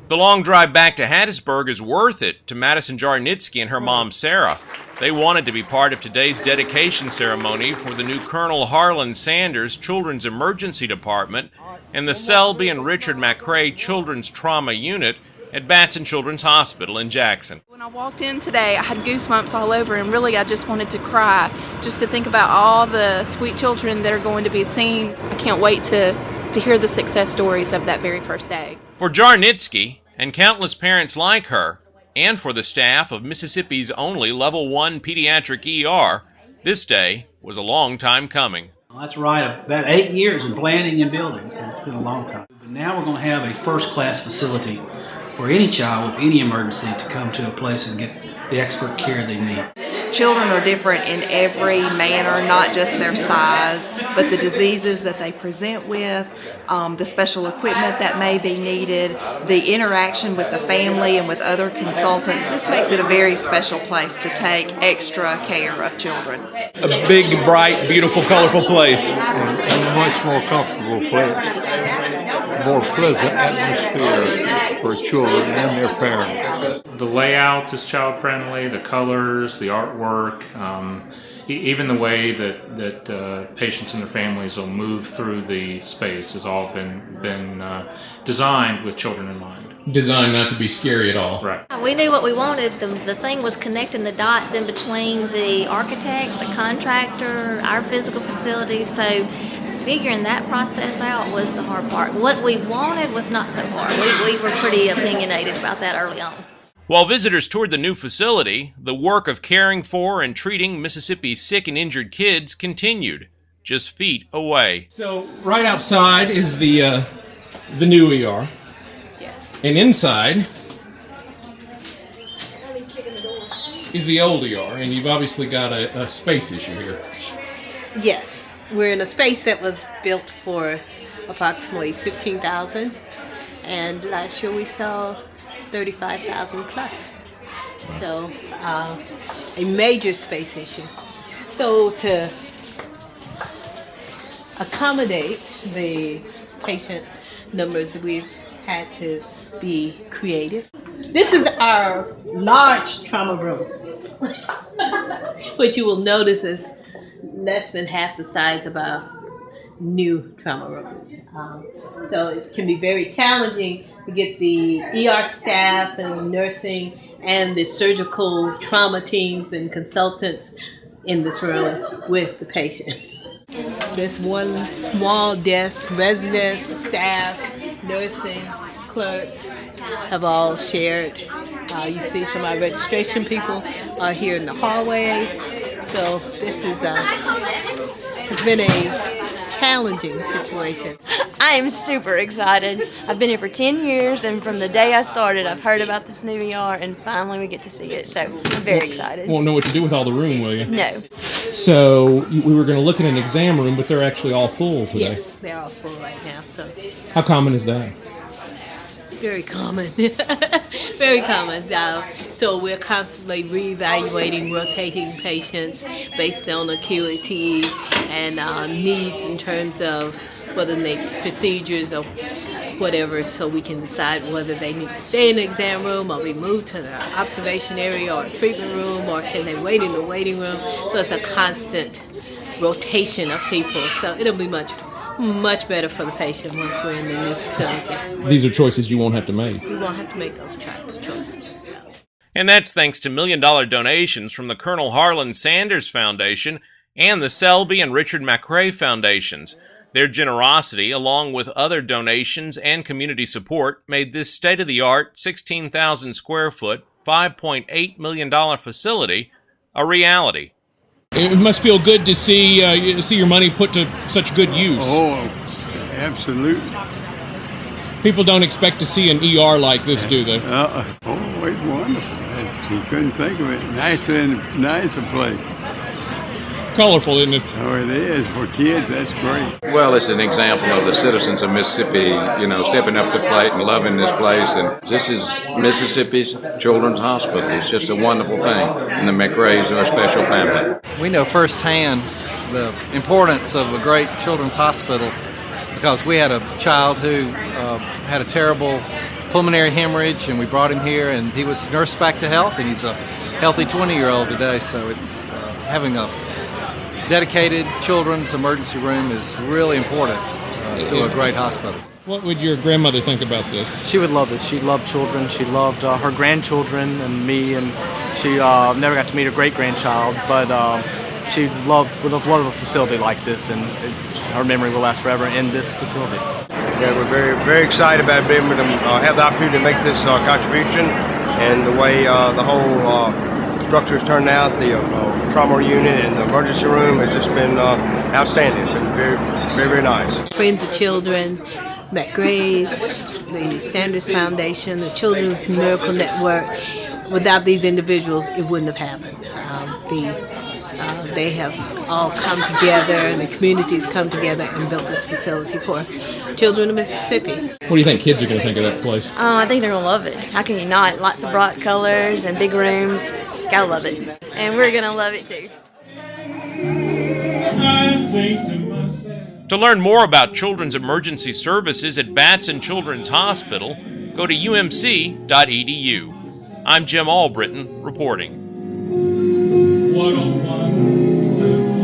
The long drive back to Hattiesburg is worth it to Madison Jarnitsky and her mom, Sarah. They wanted to be part of today's dedication ceremony for the new Colonel Harlan Sanders Children's Emergency Department and the Selby and Richard McRae Children's Trauma Unit at Batson Children's Hospital in Jackson. When I walked in today, I had goosebumps all over, and really I just wanted to cry, just to think about all the sweet children that are going to be seen. I can't wait to hear the success stories of that very first day. For Jarnitsky and countless parents like her, and for the staff of Mississippi's only Level 1 pediatric ER, this day was a long time coming. Well, that's right, about 8 years in planning and building, so it's been a long time. But now we're going to have a first-class facility for any child with any emergency to come to a place and get the expert care they need. Children are different in every manner, not just their size, but the diseases that they present with, the special equipment that may be needed, the interaction with the family and with other consultants. This makes it a very special place to take extra care of children. A big, bright, beautiful, colorful place. And a much more comfortable place. More pleasant atmosphere for children and their parents. The layout is child-friendly, the colors, the artwork, even the way that patients and their families will move through the space has all been designed with children in mind. Designed not to be scary at all. Right. We knew what we wanted. The thing was connecting the dots in between the architect, the contractor, our physical facilities. So figuring that process out was the hard part. What we wanted was not so hard. We were pretty opinionated about that early on. While visitors toured the new facility, the work of caring for and treating Mississippi's sick and injured kids continued, just feet away. So right outside is the new ER, and inside is the old ER, and you've obviously got a space issue here. Yes. We're in a space that was built for approximately 15,000, and last year we saw 35,000 plus. So a major space issue. So to accommodate the patient numbers that we've had to be creative. This is our large trauma room. What you will notice is less than half the size of our new trauma room. So it can be very challenging to get the ER staff and nursing and the surgical trauma teams and consultants in this room with the patient. This one small desk, residents, staff, nursing, clerks have all shared. You see some of our registration people are here in the hallway. So this is has been a challenging situation. I am super excited. I've been here for 10 years, and from the day I started, I've heard about this new ER, and finally we get to see it. So I'm very excited. Won't know what to do with all the room, will you? No. So we were going to look at an exam room, but they're actually all full today. Yes, they're all full right now. So how common is that? Very common. Very common. So we're constantly reevaluating, rotating patients based on acuity and needs in terms of whether they need procedures or whatever, so we can decide whether they need to stay in the exam room or be moved to the observation area or treatment room, or can they wait in the waiting room. So it's a constant rotation of people. So it'll be much better for the patient once we're in the new facility. These are choices you won't have to make. We won't have to make those choices. And that's thanks to million-dollar donations from the Colonel Harlan Sanders Foundation and the Selby and Richard McRae Foundations. Their generosity, along with other donations and community support, made this state-of-the-art, 16,000 square foot, $5.8 million facility a reality. It must feel good to see your money put to such good use. Oh, absolutely. People don't expect to see an ER like this, do they? Oh, it's wonderful. You couldn't think of it. Nicer place. Colorful, isn't it? Oh, it is. For kids, that's great. Well, it's an example of the citizens of Mississippi, stepping up to the plate and loving this place. And this is Mississippi's Children's Hospital. It's just a wonderful thing. And the McRaes are a special family. We know firsthand the importance of a great children's hospital because we had a child who had a terrible pulmonary hemorrhage, and we brought him here, and he was nursed back to health, and he's a healthy 20-year-old today. So it's having a dedicated children's emergency room is really important to a great hospital. What would your grandmother think about this? She would love this. She loved children. She loved her grandchildren and me, and she never got to meet her great-grandchild, but she would have loved a facility like this, and her memory will last forever in this facility. Yeah, we're very, very excited about being able to have the opportunity to make this contribution, and the way the whole structure has turned out, the trauma unit and the emergency room has just been outstanding. It's been very, very, very nice. Friends of Children, McRae's, the Sanders Foundation, the Children's Miracle Network. Without these individuals, it wouldn't have happened. They have all come together, and the communities come together and built this facility for children of Mississippi. What do you think kids are going to think of that place? I think they're going to love it. How can you not? Lots of bright colors and big rooms. Gotta love it. And we're going to love it too. To learn more about children's emergency services at Batson Children's Hospital, go to umc.edu. I'm Jim Albritton reporting. What a wonderful